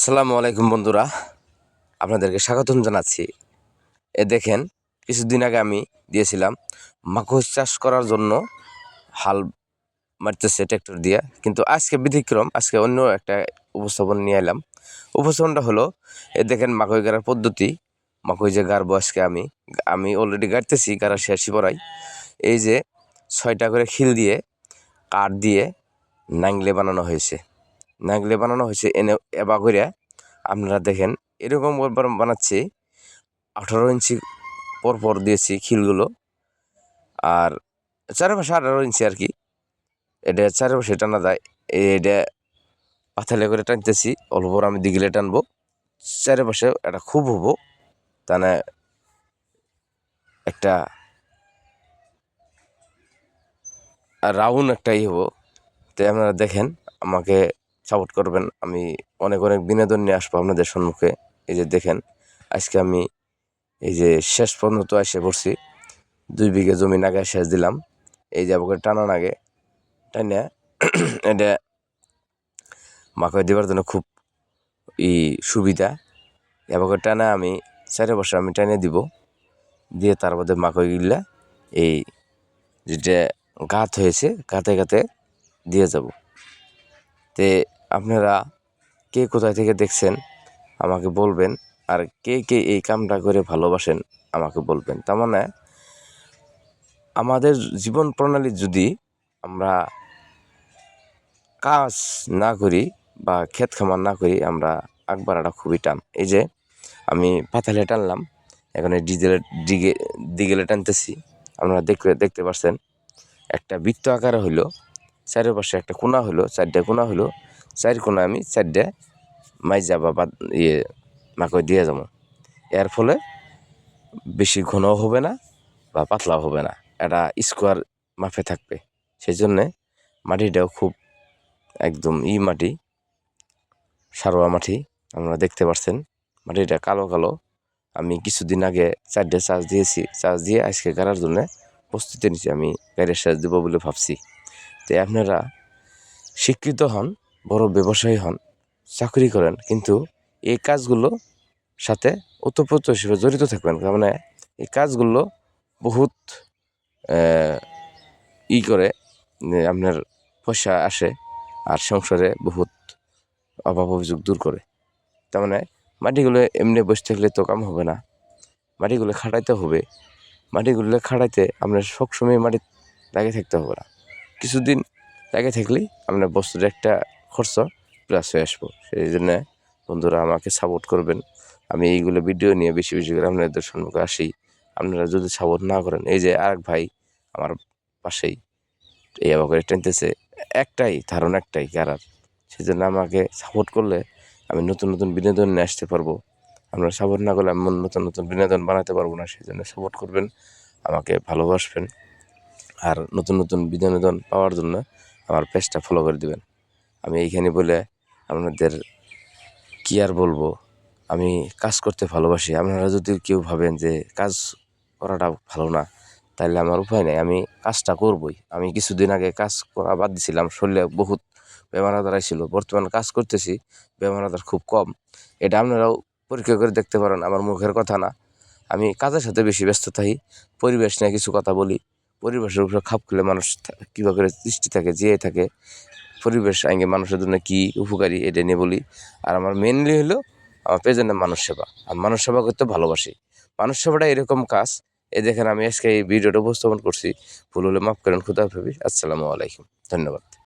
আসসালামু আলাইকুম বন্ধুরা, আপনাদেরকে স্বাগতম জানাচ্ছি। দেখেন, কিছুদিন আগে আমি দিয়েছিলাম মাকড় চাষ করার জন্য হাল মারতেছে ট্র্যাক্টর দিয়ে, কিন্তু আজকে ব্যতিক্রম, আজকে অন্য একটা উপস্থাপন নিয়ে এলাম। উপস্থাপনটা হলো দেখেন মাকড় গাড়ার পদ্ধতি। মাকড় যে গাড়বো আজকে আমি অলরেডি গাড়তেছি, গাড়া শেষই পড়াই। এই যে 6টা করে খিল দিয়ে কাঠ দিয়ে নাংলে বানানো হয়েছে। এনে এবা করে আপনারা দেখেন, এরকম বানাচ্ছি। 18 ইঞ্চি পর দিয়েছি খিলগুলো, আর চারপাশে 18 ইঞ্চি আর কি। এটা চারপাশে টানা যায়, এটা পাথালে করে টানতেছি। অল্প আমি দিগিলে টানবো, চারপাশে এটা খুব হবো, তাহলে একটা রাউন্ড একটাই হবো। তো আপনারা দেখেন, আমাকে সাপোর্ট করবেন। আমি অনেক বিনোদন নিয়ে আসবো আপনাদের সম্মুখে। এই যে দেখেন, আজকে আমি এই যে শেষ পর্যন্ত এসে পড়ছি। 2 বিঘা জমি নাগে শেষ দিলাম। এই যে আমাকে টানা নাগে টাইনা এটা মাকে দেওয়ার জন্য খুব সুবিধা। এবার টানা আমি 4 বছর আমি টানে দিব, দিয়ে তার মধ্যে মাকে গিলা এই যেটা গাঁত হয়েছে গাঁতে দিয়ে যাব। তে আপনারা কে কোথায় থেকে দেখছেন আমাকে বলবেন, আর কে এই কামটা করে ভালোবাসেন আমাকে বলবেন। তার মানে আমাদের জীবন প্রণালী যদি আমরা কাজ না করি বা ক্ষেত খামার না করি, আমরা আগবাড়াটা খুবই টান। এই যে আমি পাতালে টানলাম, এখন ডিগেলে টানতেছি। আপনারা দেখতে পাচ্ছেন, একটা বৃত্ত আকারে হইলো, চারিপাশে একটা কোনা হইলো, 4টে কোনা হইলো। 4 কোনা আমি 4টে মাইজা বা মাকড় দিয়ে যাবো। এর ফলে বেশি ঘনও হবে না বা পাতলাও হবে না, এটা স্কোয়ার মাপে থাকবে। সেই জন্যে মাটিটাও খুব একদম মাটি, সারোয়া মাটি। আপনারা দেখতে পাচ্ছেন মাটিটা কালো। আমি কিছুদিন আগে 4টে চাষ দিয়েছি, চাষ দিয়ে আজকে গাড়ার জন্য প্রস্তুতি নিচ্ছি। আমি গাড়ির চাষ দেবো বলে ভাবছি। তো আপনারা শিক্ষিত হন, বড় ব্যবসায়ী হন, চাকরি করেন, কিন্তু এই কাজগুলো সাথে ওতপ্রোত হিসেবে জড়িত থাকবেন। মানে এই কাজগুলো বহুত করে আপনার পয়সা আসে, আর সংসারে বহুত অভাব অভিযোগ দূর করে। তার মানে মাটিগুলো এমনি বসে থাকলে তো কাম হবে না, মাটিগুলো খাটাইতে হবে। মাটিগুলো খাটাইতে আপনার সবসময় মাটি লাগিয়ে থাকতে হবে না, কিছুদিন লাগিয়ে থাকলেই আপনার বস্তুর একটা খরচ প্লাস হয়ে আসবো। সেই জন্য বন্ধুরা আমাকে সাপোর্ট করবেন। আমি এইগুলো ভিডিও নিয়ে বেশি করে আপনাদের সম্মুখে আসি। আপনারা যদি সাপোর্ট না করেন, এই যে আরেক ভাই আমার পাশেই এই আবার টেনতেছে, একটাই ধারণা, একটাই গাড়ার। সেই জন্য আমাকে সাপোর্ট করলে আমি নতুন বিনোদন নিয়ে আসতে পারবো। আপনারা সাপোর্ট না করলে আমি নতুন বিনোদন বানাতে পারবো না। সেই জন্য সাপোর্ট করবেন, আমাকে ভালোবাসবেন, আর নতুন বিনোদন পাওয়ার জন্য আমার পেজটা ফলো করে দিবেন। আমি এইখানে বলে আপনাদের কি আর বলবো, আমি কাজ করতে ভালোবাসি। আপনারা যদি কেউ ভাবেন যে কাজ করাটা ভালো না, তাহলে আমার উপায় নেই, আমি কাজটা করবই। আমি কিছুদিন আগে কাজ করা বাদ দিয়েছিলাম, শরীরে বহুত বেমার আজার ছিল। বর্তমানে কাজ করতেছি, বেমার আজার খুব কম। এটা আপনারাও পরীক্ষা করে দেখতে পারেন, আমার মুখের কথা না। আমি কাজের সাথে বেশি ব্যস্ত থাকি, পরিবেশ নিয়ে কিছু কথা বলি। পরিবেশের উপরে খাপ খুলে মানুষ কীভাবে করে দৃষ্টি থাকে, জিয়ে থাকে, পরিবেশ আগে মানুষের জন্য কী উপকারী, এটা নিয়ে বলি। আর আমার মেনলি হলো আমার পেছনে মানুষ সেবা। আমি মানুষ সেবা করতে ভালোবাসি। মানুষ সেবাটা এরকম কাজ। এই দেখেন, আমি আজকে এই ভিডিওটা উপস্থাপন করছি। ভুল হলে মাফ করেন। খুদা হাফেজ। আসসালামু আলাইকুম। ধন্যবাদ।